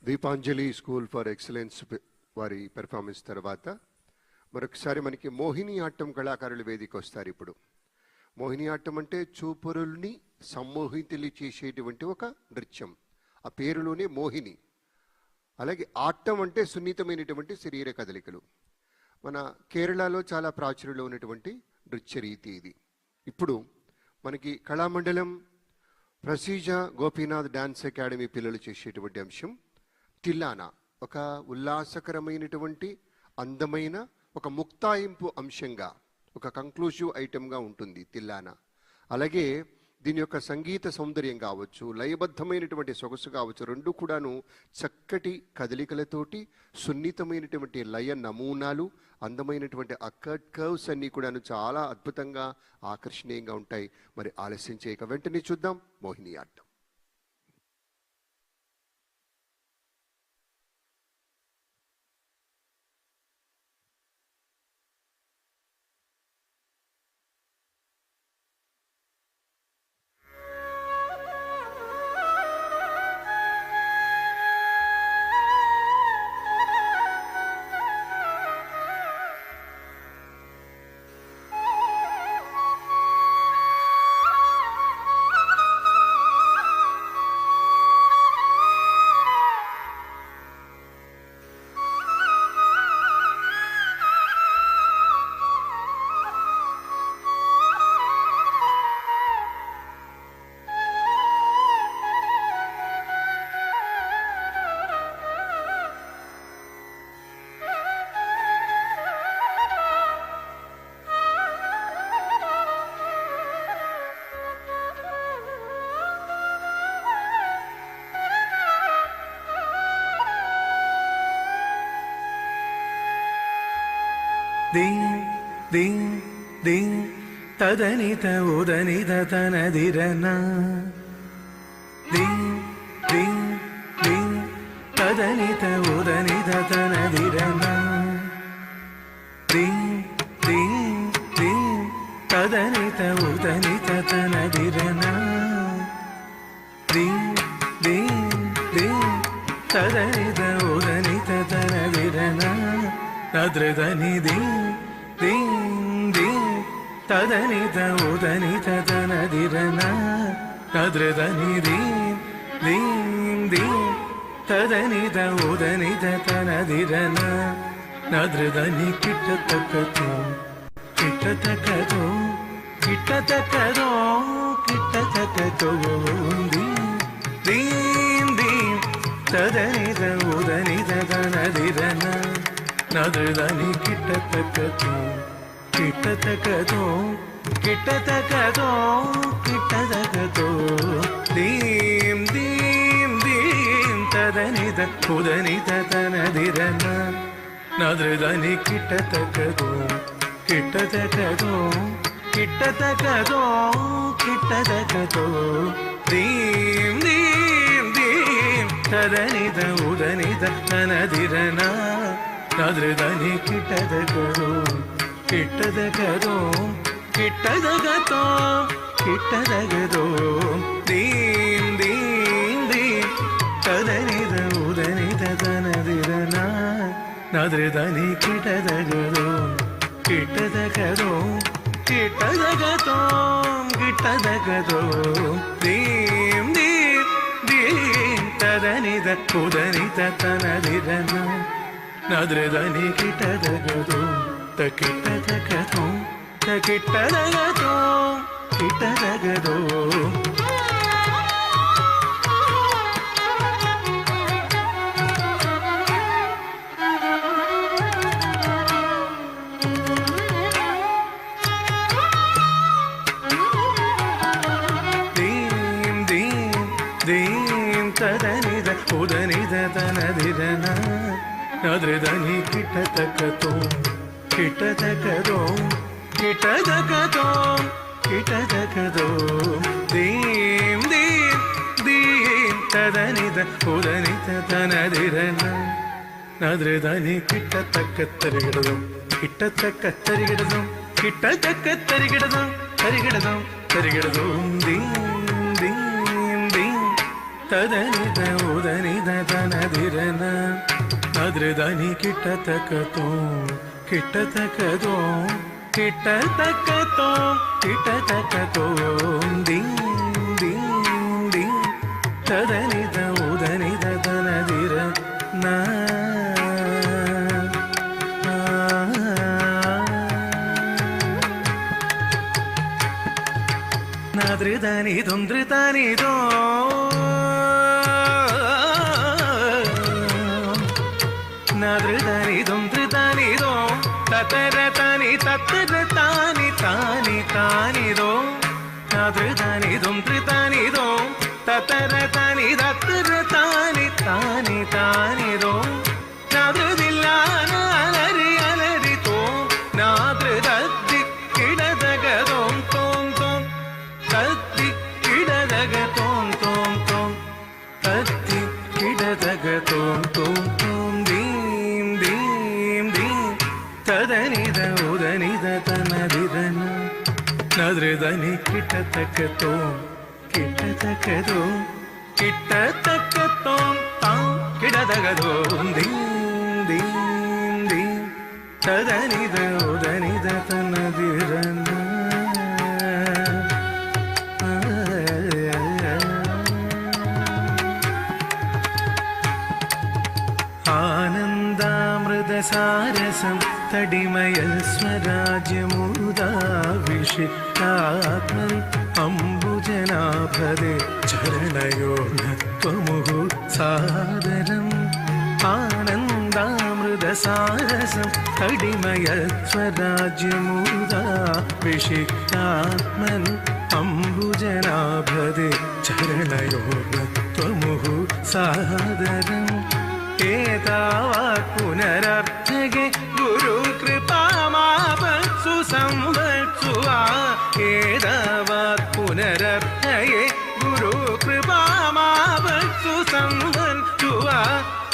Deepanjali school for excellence వారి performance తర్వాత మరొకసారి మనకి మోహిని ఆట్టం కళాకారుల వేదిక వస్తారు. ఇప్పుడు మోహిని ఆట్టం అంటే చూపరుల్ని సమ్మోహితులు చేసేటువంటి ఒక నృత్యం. ఆ పేరులోనే మోహిని. అలాగే ఆట్టం అంటే సున్నితమైనటువంటి శరీర కదలికలు. మన కేరళలో చాలా ప్రాచుర్యంలో ఉన్నటువంటి నృత్య రీతి ఇది. ఇప్పుడు మనకి కళామండలం ప్రసీజ గోపీనాథ్ డాన్స్ అకాడమీ పిల్లలు చేసేటువంటి అంశం తిల్లానా. ఒక ఉల్లాసకరమైనటువంటి అందమైన ఒక ముక్తాయింపు అంశంగా, ఒక కంక్లూజివ్ ఐటెంగా ఉంటుంది తిల్లానా. అలాగే దీని యొక్క సంగీత సౌందర్యం కావచ్చు, లయబద్ధమైనటువంటి సొగసు కావచ్చు, రెండు కూడాను చక్కటి కదలికలతోటి సున్నితమైనటువంటి లయ నమూనాలు, అందమైనటువంటి అకర్డ్ కర్వ్స్ అన్నీ కూడాను చాలా అద్భుతంగా ఆకర్షణీయంగా ఉంటాయి. మరి ఆలస్యం చేయక వెంటనే చూద్దాం Mohini ఆట్టం. Ding, ding, ding, tadanita udanita tanadirana. Ding, ding, ding, tadanita udanita tanadirana. Ding, ding, ding, tadanita udanita tanadirana. Ding, ding, ding, tadanita udanita tanadirana. Nadredani ding, ding, ding, tadanita udanita tanadirana. Nadredani ding, ding, ding, tadanita udanita tanadirana. Nadredani kittatakato, kittatakato, kittatakato, kittatakato, ding, ding, ding, tadanita udanita tanadirana. Nadredani kittatakato, kittatakato, kittatakato, kittatakato, dim, dim, dim, tadanita udanita tanadirana. Nadredani kittatakato, kittatakato, kittatakato, kittatakato, dim, dim, dim, tadanita udanita tanadirana. Nadredani kittatakato, kittatakato, kittatakato, kittatakato, dim, dim, dim, tadanita udanita tanadirana. Nadredani kittatakato, kittatakato, kittatakato, kittatakato, dim, dim, dim, tadanita udanita tanadirana. Nadredani kittatakato, kittatakato, kittatakato, kittatakato. Dim, dim, dim, tadanita udanita tanadirana. Nadredani kittatakato, kittatakato, kittatakato, kittatakato, dim, dim, dim, tadanita udanita tanadirana. Nadredani kittatakatarigidam, kittatakatarigidam, kittatakatarigidam, tarigidam, tarigidam, dim, dim, dim, ತದನಿದ ಉದನಿದ ತನದಿರನ ನದ್ರದನಿ ಕಿಟ್ಟತಕತೋ ಕಿಟ್ಟತಕದೋ ಕಿಟ್ಟತಕತೋ ಕಿಟ್ಟತಕತೋ ದಿಂಗ್ ದಿಂಗ್ ದಿಂಗ್ ತದನಿದ ಉದನಿದ ತನದಿರ ನಾದ್ರಿದನಿದೊಂದ್ರಿದನಿದೋ ನಾದ್ರಿದನಿದೊಂದ್ರಿದನಿದೋ ತತರ ತನಿ ತತ್ತರ ತಾನಿ ತಾನಿ ತಾನಿದೋ ನಾದ್ರಿದನಿದೊಂದ್ರಿದನಿದೋ ತತರ ತನಿ ತತ್ತರ ತಾನಿ ತಾನಿ ತಾನಿದೋ ನಾದ್ರದಿಲ್ಲ ಅಲರಿ ಅಲರಿತೋ ನಾದ್ರದದ್ದಿ ಕಿಡದಗದೋಂ ತೋಂ ತೋಂ ತತ್ತಿ ಕಿಡದಗ ತೋಂ ತೋಂ ತೋಂ ತತ್ತಿ ಕಿಡದಗ ತೋಂ ತೋಂ ತೋಂ ದೀಂ ದೀಂ ದೀಂ ತದನಿದ ಉದನಿದ ತನದಿದನ ನದ್ರದನಿ ಕಿಟ್ಟತಕತೋ ಕಿಟ್ಟತಕದೋ ಕಿಟ್ಟತಕತೋ ತಾಂ ಕಿಡದಗದೋ ದೀಂ ದೀಂ ದೀಂ ತದನಿದ ಉದನಿದ ತನದಿರನ ആനന്ദാമൃതസാരസം തടിമയ സ്വരാജ്യമുദാവിഷിത്താത്മൻ അംബുജനാഭദേ ചരണയോന ത്വമുഹു സാദരം ആനന്ദാമൃതസാരസം തടിമയ സ്വരാജ്യമുദാവിഷിത്താത്മൻ അംബുജനാഭദേ ചരണയോന ത്വമുഹു സാദരം ഏതാവാത് പുനരർത്ഥ്യഗെ ഗുരു കൃപാമാപത്സു സംവത്സുവാ ഏതാവാത് പുനരർത്ഥ്യഗെ ഗുരു കൃപാമാപത്സു സംവത്സുവാ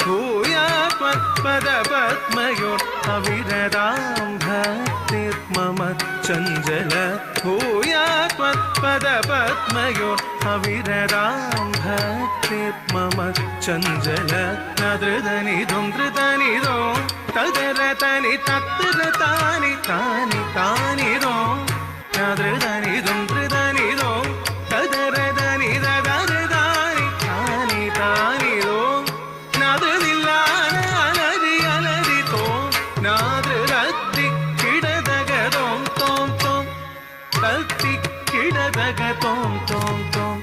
ഭൂയാത്മത്പദപത്മയോർ അവിരതാം ഭക്തിർമമ ചഞ്ചല ഭൂയാത്മത്പദപത്മയോർ അവിരതാം ഭക്തിർമമ ചഞ്ചല നദ്രദനിദോ ധൃദനിദോ തദരതനി തത്ര താനി താനി താനിദോ നദ്രദനിദോ ധൃദനിദോ തദരതനി തദരതാനി താനി താനിദോ നാദ്രദില്ല അലരി അലരിതോ നാദ്രദി കിടദഗദോം തോം തോം തത്തി കിടദഗദോം തോം തോം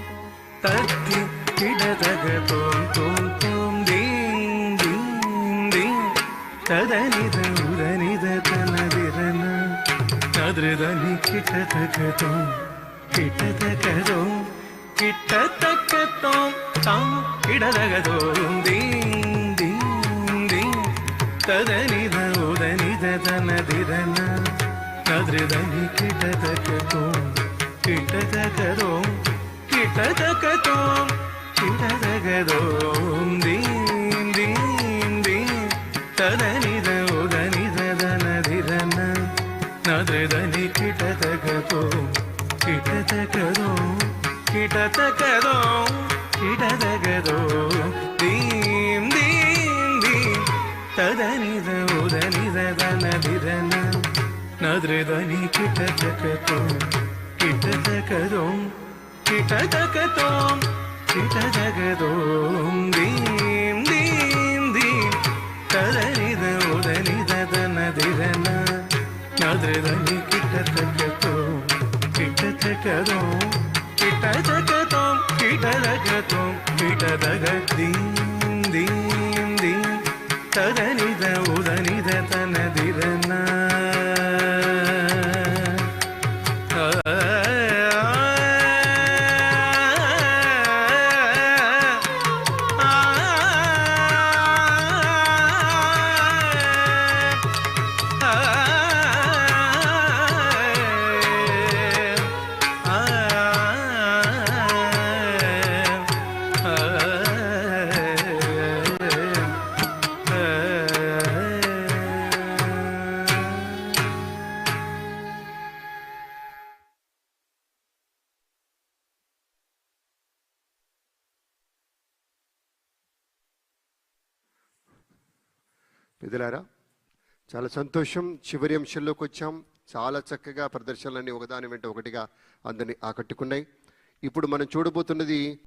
തത്തി കിടദഗദോം തോം തോം ദീം ദീം ദീം തദനിദ ഉദനിദ തനദിരന നാദ്രദനി കിടദഗദോം കിടദഗദോം കിടദഗദോം താം കിടദഗദോം ദീം ദീം ദീം തദനിദ ഉദനിദ തനദിരന നാദ്രദനി കിടദഗദോം കിടദഗദോം കിടദഗദോം കിടദഗദോം ദീം ദീം ദീം തദനിദ ഉദനിദ തനദിരന നാദ്രദനി കിടദഗദോം കിടദഗദോം കിടദഗദോം കിടദഗദോം ദീം ദീം ദീം തദനിദ ഉദനിദ തനദിരന നാദ്രദനി കിടദഗദോം കിടദഗദോം കിടദഗദോം കിടദഗദോം ദീം ദീം ദീം തദനിദ ഉദനിദ തനദിരന നാദ്രദനി കിടദഗദോം കിടദഗദോം കിടദഗദോം കിടദഗദോം കിടദഗദീം ദീം ദീം തദനിദ ഉദനിദ തനദിരന పెద్దలారా, చాలా సంతోషం. చివరి అంశంలోకి వచ్చాం. చాలా చక్కగా ప్రదర్శనలన్నీ ఒకదాని వెంట ఒకటిగా అందరినీ ఆకట్టుకున్నాయి. ఇప్పుడు మనం చూడబోతున్నది